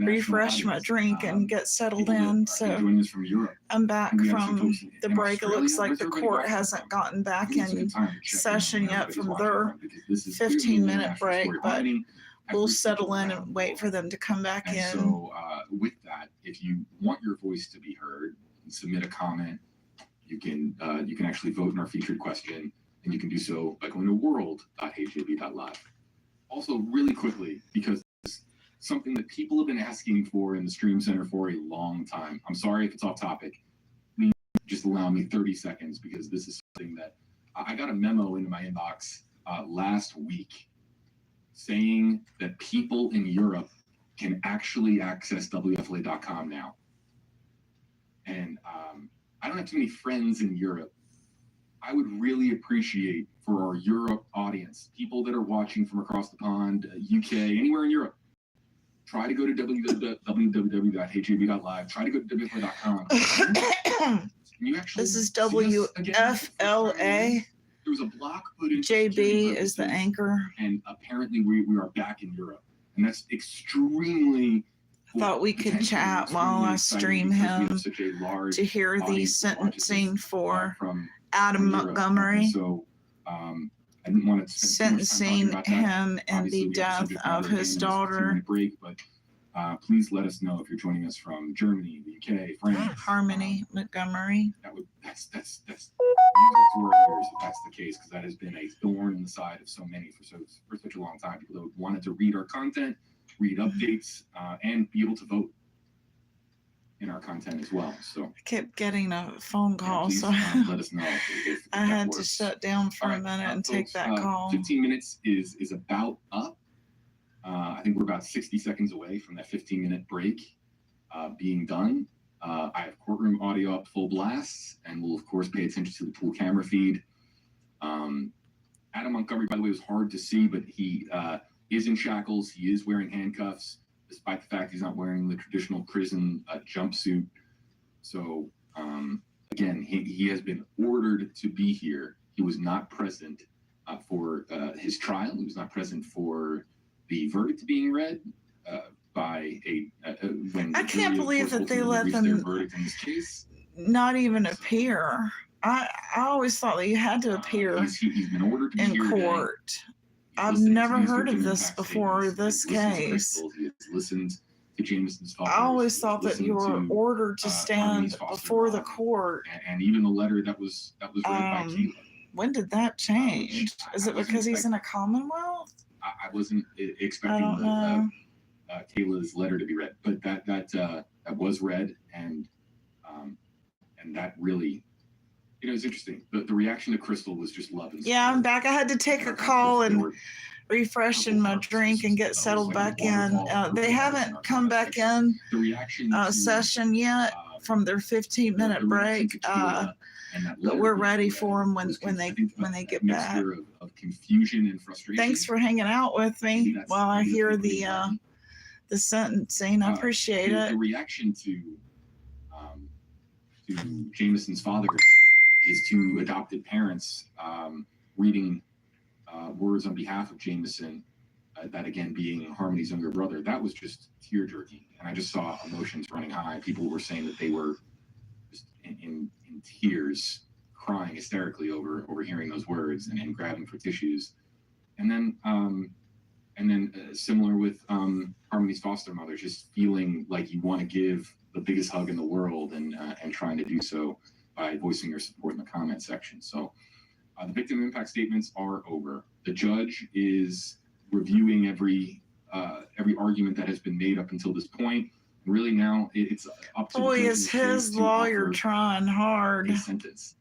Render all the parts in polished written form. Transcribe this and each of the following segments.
refresh my drink and get settled in. So I'm back from the break. It looks like the court hasn't gotten back in session yet from their 15-minute break, but we'll settle in and wait for them to come back in. So with that, if you want your voice to be heard, submit a comment. You can actually vote in our featured question, and you can do so by going to world.hjb.live. Also, really quickly, because it's something that people have been asking for in the Stream Center for a long time. I'm sorry if it's off topic. Just allow me 30 seconds, because this is something that I got a memo into my inbox last week saying that people in Europe can actually access WFLA.com now. And I don't have too many friends in Europe. I would really appreciate for our Europe audience, people that are watching from across the pond, UK, anywhere in Europe, try to go to www.hjb.live. Try to go to WFLA.com. This is WFLA. There was a block put in. JB is the anchor. And apparently we are back in Europe. And that's extremely... Thought we could chat while I stream him to hear the sentencing for Adam Montgomery. So I didn't want to sentencing him in the death of his daughter. But please let us know if you're joining us from Germany, the UK, France. Harmony Montgomery. That's music to our ears if that's the case, because that has been a thorn in the side of so many for such a long time. People that wanted to read our content, read updates, and be able to vote in our content as well. So I kept getting a phone call, please, so let us know if I had to shut down for a minute and take that call. 15 minutes is about up. I think we're about 60 seconds away from that 15-minute break being done. I have courtroom audio up full blast, and we'll of course pay attention to the pool camera feed. Adam Montgomery, by the way, was hard to see, but he is in shackles. He is wearing handcuffs, despite the fact he's not wearing the traditional prison jumpsuit. So again, he has been ordered to be here. He was not present for his trial. He was not present for the verdict being read by when I can't believe that they let them their verdict in this case. Not even appear. I always thought that you had to appear He's been ordered to be in here court. I've never heard of this before, this case. He has listened to Jameson's father. I always thought that you were ordered to stand before the court. And even the letter that was read by Kayla. When did that change? Is it because he's in a Commonwealth? I wasn't expecting Kayla's letter to be read, but that was read, and that really, it's interesting. The reaction to Crystal was just love. Yeah, I'm back. I had to take a call and refresh in my drink and get settled back in. They haven't come back in session yet from their 15-minute break, but we're ready for them when they get back. Of confusion and frustration. Thanks for hanging out with me while I hear the sentencing. I appreciate it. The reaction to Jameson's father, his two adopted parents, reading words on behalf of Jameson, that again being Harmony's younger brother, that was just tear-jerking. And I just saw emotions running high. People were saying that they were just in tears, crying hysterically over hearing those words and grabbing for tissues. And then similar with Harmony's foster mother, just feeling like you want to give the biggest hug in the world and trying to do so by voicing your support in the comment section. So the victim impact statements are over. The judge is reviewing every argument that has been made up until this point. Really now it's up to boy, is his lawyer trying hard. A sentence.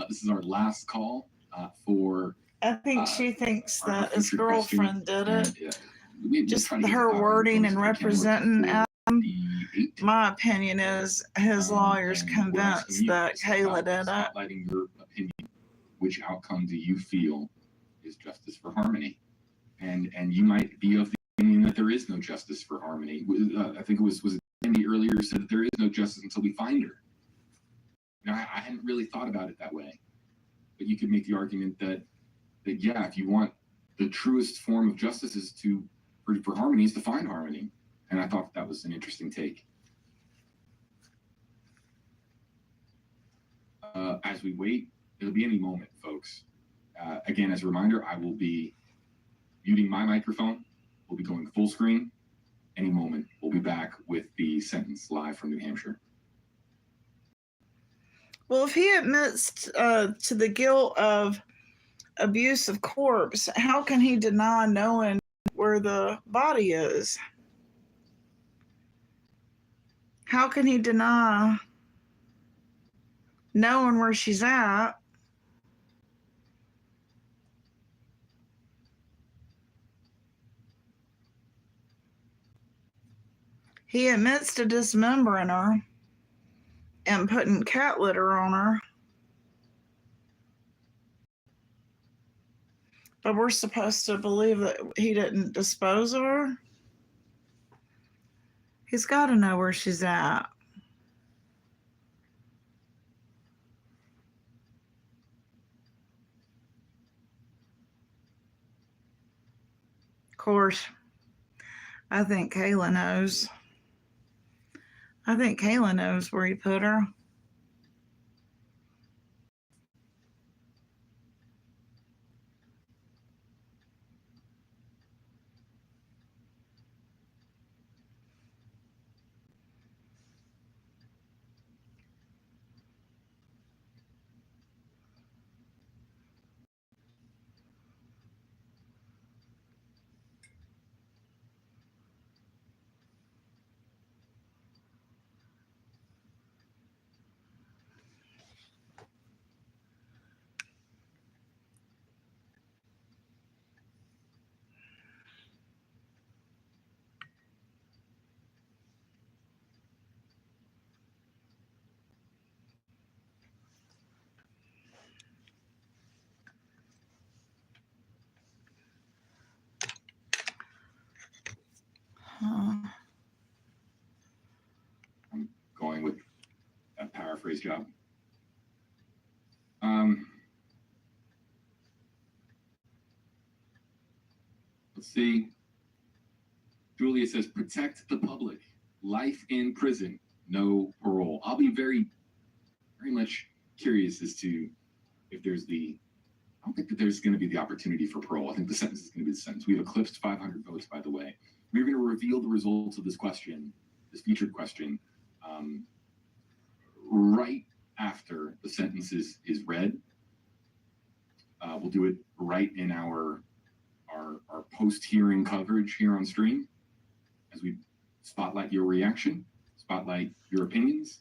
This is our last call for. I think she thinks that his girlfriend did it. Just her wording and representing Adam. My opinion is his lawyer's convinced that Kayla did it. Spotlighting your opinion. Which outcome do you feel is justice for Harmony? And you might be of the opinion that there is no justice for Harmony. I think it was Andy earlier said that there is no justice until we find her. Now, I hadn't really thought about it that way, but you could make the argument that yeah, if you want the truest form of justice is for Harmony is to find Harmony. And I thought that was an interesting take. As we wait, it'll be any moment, folks. Again, as a reminder, I will be muting my microphone. We'll be going full screen. Any moment, we'll be back with the sentence live from New Hampshire. Well, if he admits to the guilt of abuse of corpse, how can he deny knowing where the body is? How can he deny knowing where she's at? He admits to dismembering her and putting cat litter on her. But we're supposed to believe that he didn't dispose of her? He's got to know where she's at. Of course, I think Kayla knows. I think Kayla knows where he put her. I'm going with a paraphrase job. Let's see. Julia says, protect the public. Life in prison, no parole. I'll be very much curious as to if there's I don't think that there's going to be the opportunity for parole. I think the sentence is going to be the sentence. We've eclipsed 500 votes, by the way. We're going to reveal the results of this question, this featured question, right after the sentence is read. We'll do it right in our post-hearing coverage here on stream as we spotlight your reaction, spotlight your opinions.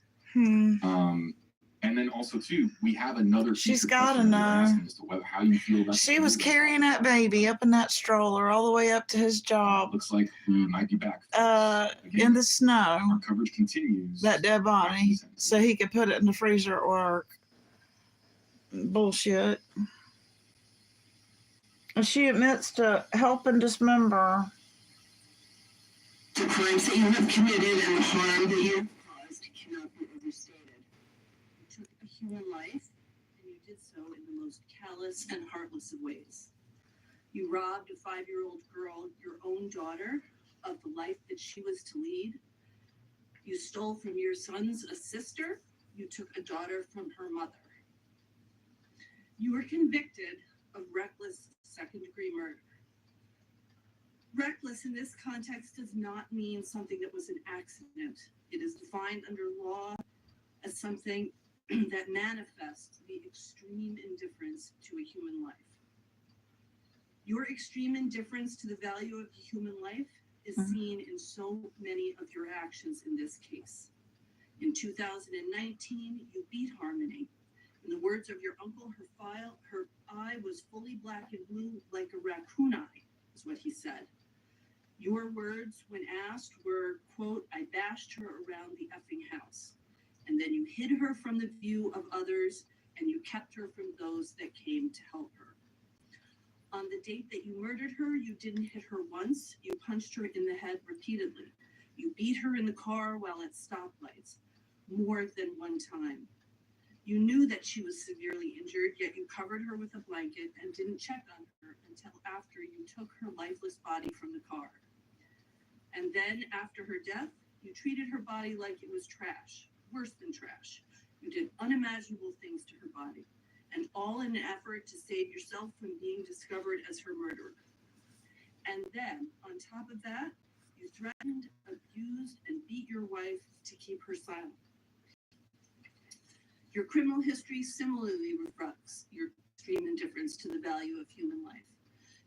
And then also, too, we have another. She's got to know. How you feel about she was carrying that baby up in that stroller all the way up to his job. Looks like we might be back. In the snow. Our coverage continues. That dead body, so he could put it in the freezer at work. Bullshit. And she admits to helping dismember. The crimes that you have committed and the harm that you have caused cannot be overstated. You took a human life, and you did so in the most callous and heartless of ways. You robbed a 5-year-old girl, your own daughter, of the life that she was to lead. You stole from your sons a sister. You took a daughter from her mother. You were convicted of reckless second-degree murder. Reckless in this context does not mean something that was an accident. It is defined under law as something that manifests the extreme indifference to a human life. Your extreme indifference to the value of a human life is seen in so many of your actions in this case. In 2019, you beat Harmony. In the words of your uncle, her eye was fully black and blue like a raccoon eye, is what he said. Your words, when asked, were, quote, I bashed her around the effing house. And then you hid her from the view of others, and you kept her from those that came to help her. On the date that you murdered her, you didn't hit her once. You punched her in the head repeatedly. You beat her in the car while at stoplights, more than one time. You knew that she was severely injured, yet you covered her with a blanket and didn't check on her until after you took her lifeless body from the car. And then after her death, you treated her body like it was trash, worse than trash. You did unimaginable things to her body, and all in an effort to save yourself from being discovered as her murderer. And then, on top of that, you threatened, abused, and beat your wife to keep her silent. Your criminal history similarly reflects your extreme indifference to the value of human life.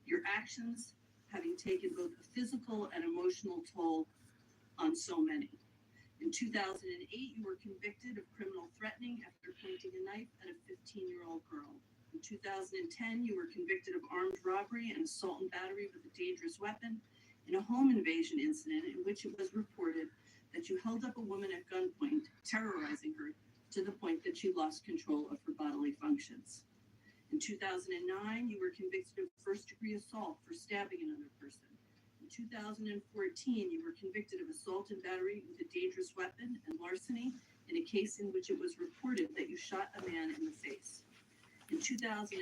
Your actions having taken both a physical and emotional toll on so many. In 2008, you were convicted of criminal threatening after pointing a knife at a 15-year-old girl. In 2010, you were convicted of armed robbery and assault and battery with a dangerous weapon in a home invasion incident in which it was reported that you held up a woman at gunpoint, terrorizing her to the point that she lost control of her bodily functions. In 2009, you were convicted of first-degree assault for stabbing another person. In 2014, you were convicted of assault and battery with a dangerous weapon and larceny in a case in which it was reported that you shot a man in the face. In 2019,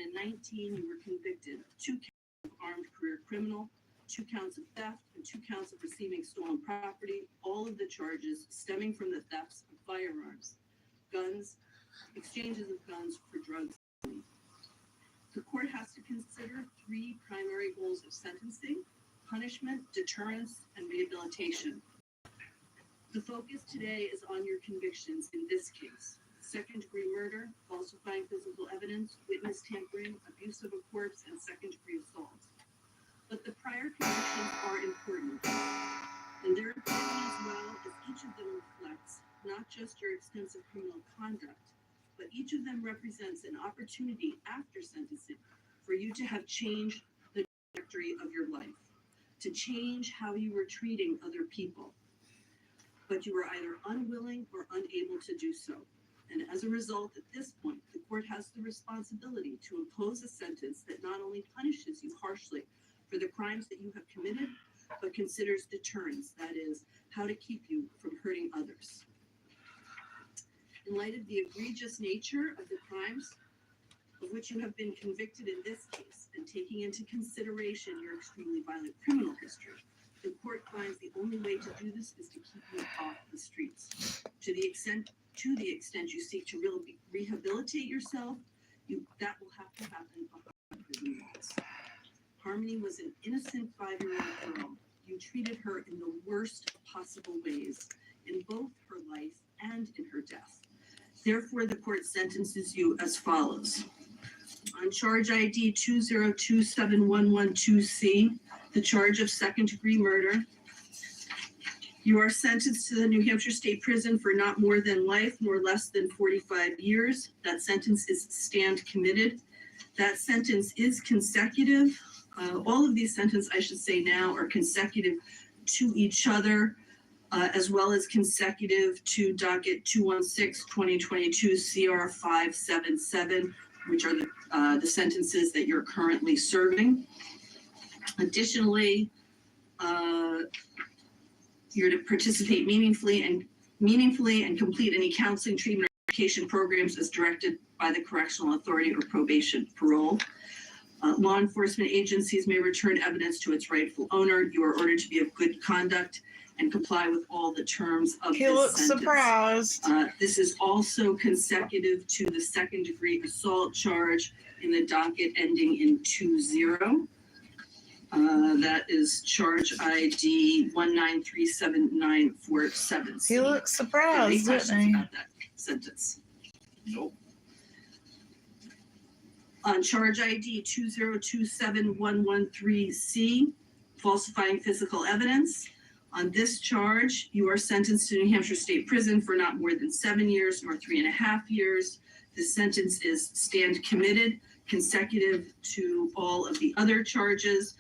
you were convicted of 2 counts of armed career criminal, 2 counts of theft, and 2 counts of receiving stolen property, all of the charges stemming from the thefts of firearms, guns, exchanges of guns for drugs. The court has to consider 3 primary goals of sentencing: punishment, deterrence, and rehabilitation. The focus today is on your convictions in this case: second-degree murder, falsifying physical evidence, witness tampering, abuse of a corpse, and second-degree assault. But the prior convictions are important, and they're important as well as each of them reflects not just your extensive criminal conduct, but each of them represents an opportunity after sentencing for you to have changed the trajectory of your life, to change how you were treating other people. But you were either unwilling or unable to do so. And as a result, at this point, the court has the responsibility to impose a sentence that not only punishes you harshly for the crimes that you have committed, but considers deterrence, that is, how to keep you from hurting others. In light of the egregious nature of the crimes of which you have been convicted in this case, and taking into consideration your extremely violent criminal history, the court finds the only way to do this is to keep you off the streets. To the extent you seek to rehabilitate yourself, that will have to happen behind prison walls. Harmony was an innocent 5-year-old girl. You treated her in the worst possible ways in both her life and in her death. Therefore, the court sentences you as follows. On charge ID 2027112C, the charge of second-degree murder, you are sentenced to the New Hampshire State Prison for not more than life, nor less than 45 years. That sentence is stand committed. That sentence is consecutive. All of these sentences, I should say now, are consecutive to each other, as well as consecutive to docket 216-2022 CR 577, which are the sentences that you're currently serving. Additionally, you're to participate meaningfully and complete any counseling, treatment, or education programs as directed by the correctional authority or probation parole. Law enforcement agencies may return evidence to its rightful owner. You are ordered to be of good conduct and comply with all the terms of He this looks sentence. surprised. This is also consecutive to the second-degree assault charge in the docket ending in 20. That is charge ID 1937947C. He looks Any surprised, questions doesn't he? about that sentence? Nope. On charge ID 2027113C, falsifying physical evidence. On this charge, you are sentenced to New Hampshire State Prison for not more than 7 years nor 3.5 years. This sentence is stand committed, consecutive to all of the other charges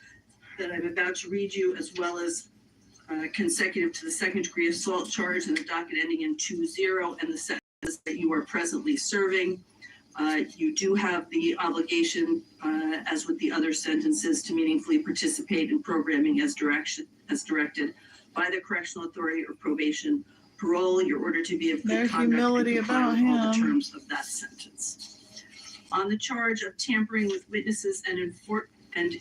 that I'm about to read you, as well as consecutive to the second-degree assault charge in the docket ending in 20 and the sentence that you are presently serving. You do have the obligation, as with the other sentences, to meaningfully participate in programming as directed by the correctional authority or probation parole. You're ordered to be of good There's conduct humility and comply about with all the him. terms of that sentence. On the charge of tampering with witnesses and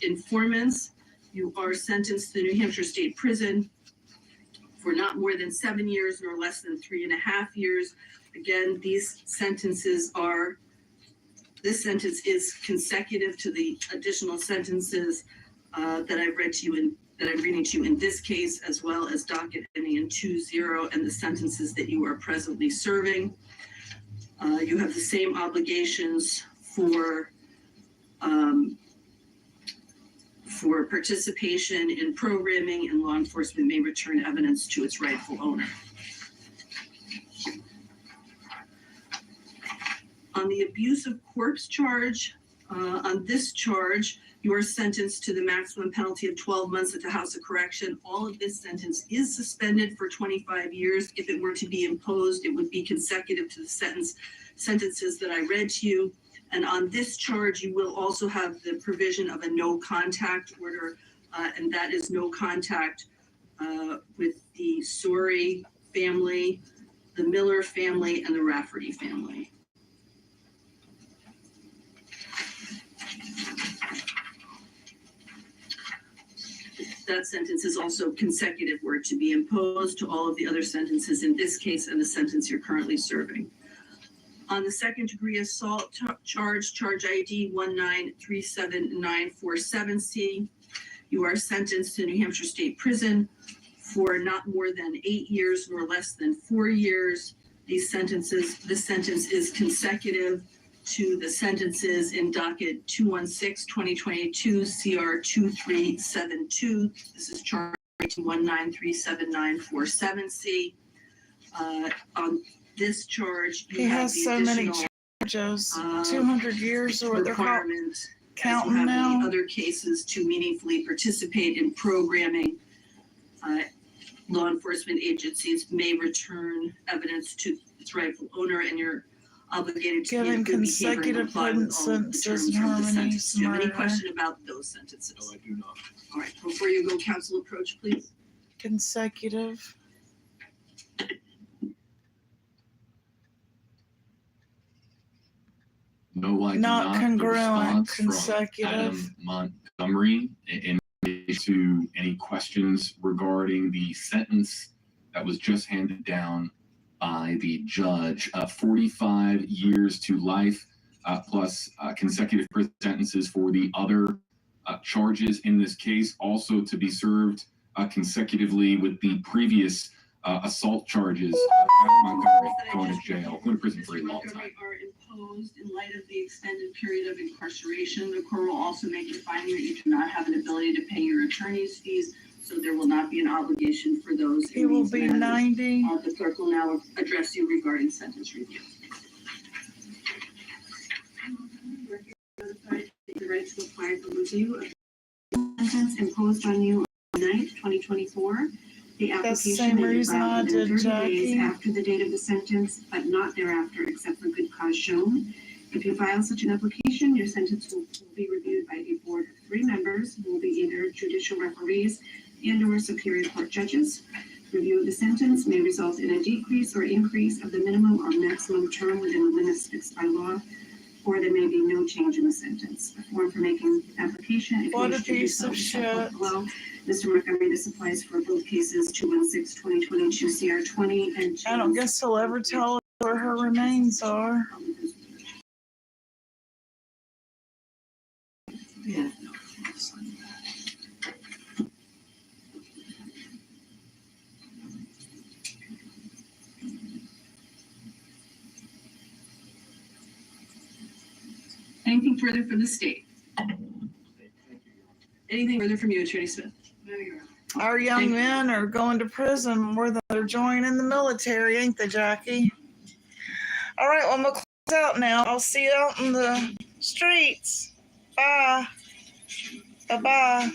informants, you are sentenced to the New Hampshire State Prison for not more than 7 years nor less than 3.5 years. Again, this sentence is consecutive to the additional sentences that I've read to you that I'm reading to you in this case, as well as docket ending in 20 and the sentences that you are presently serving. You have the same obligations for participation in programming, and law enforcement may return evidence to its rightful owner. On the abuse of corpse charge, on this charge, you are sentenced to the maximum penalty of 12 months at the House of Correction. All of this sentence is suspended for 25 years. If it were to be imposed, it would be consecutive to the sentences that I read to you. And on this charge, you will also have the provision of a no contact order, and that is no contact with the Sorey family, the Miller family, and the Rafferty family. That sentence is also consecutive were it to be imposed to all of the other sentences in this case and the sentence you're currently serving. On the second degree assault charge, charge ID 1937947C, you are sentenced to New Hampshire State Prison for not more than 8 years nor less than 4 years. This sentence is consecutive to the sentences in docket 216-2022 CR 2372. This is charge 1937947C. On this charge, He has so many charges, 200 years or what they're counting now. The other cases to meaningfully participate in programming. Law enforcement agencies may return evidence to its rightful owner, and you're obligated to given consecutive sentences and harmonies. Do you have any question about those sentences? No, I do not. All right, before you go, counsel approach, please. Consecutive. No, I do Not not. congruent, The response consecutive. from Adam Montgomery in relation to any questions regarding the sentence that was just handed down by the judge, 45 years to life, plus consecutive prison sentences for the other charges in this case, also to be served consecutively with the previous assault charges. Adam Montgomery going to jail, going to prison for a long time. Are imposed in light of the extended period of incarceration. The court will also make a finding that you do not have an ability to pay your attorney's fees, so there will not be an obligation for those. He will be 90. The clerk will now address you regarding sentence review. The right to apply for review of the sentence imposed on you on 9th, 2024. The That's the application same may be reason filed I within did, 30 days Jackie. after the date of the sentence, but not thereafter, except for good cause shown. If you file such an application, your sentence will be reviewed by a board of 3 members who will be either judicial referees and/or superior court judges. Review of the sentence may result in a decrease or increase of the minimum or maximum term within the limits fixed by law, or there may be no change in the sentence. A form for making application, if you What a wish to do piece so, of is set forth shit. below. Mr. Montgomery, this applies for both cases 216-2022 CR 20 and I don't guess he'll ever tell us where her remains are. Yeah. Anything further from the state? Anything further from you, Attorney Smith? Our young men are going to prison more than they're joining the military, ain't they, Jackie? All right, well, I'm going to close out now. I'll see you out in the streets. Bye. Bye-bye.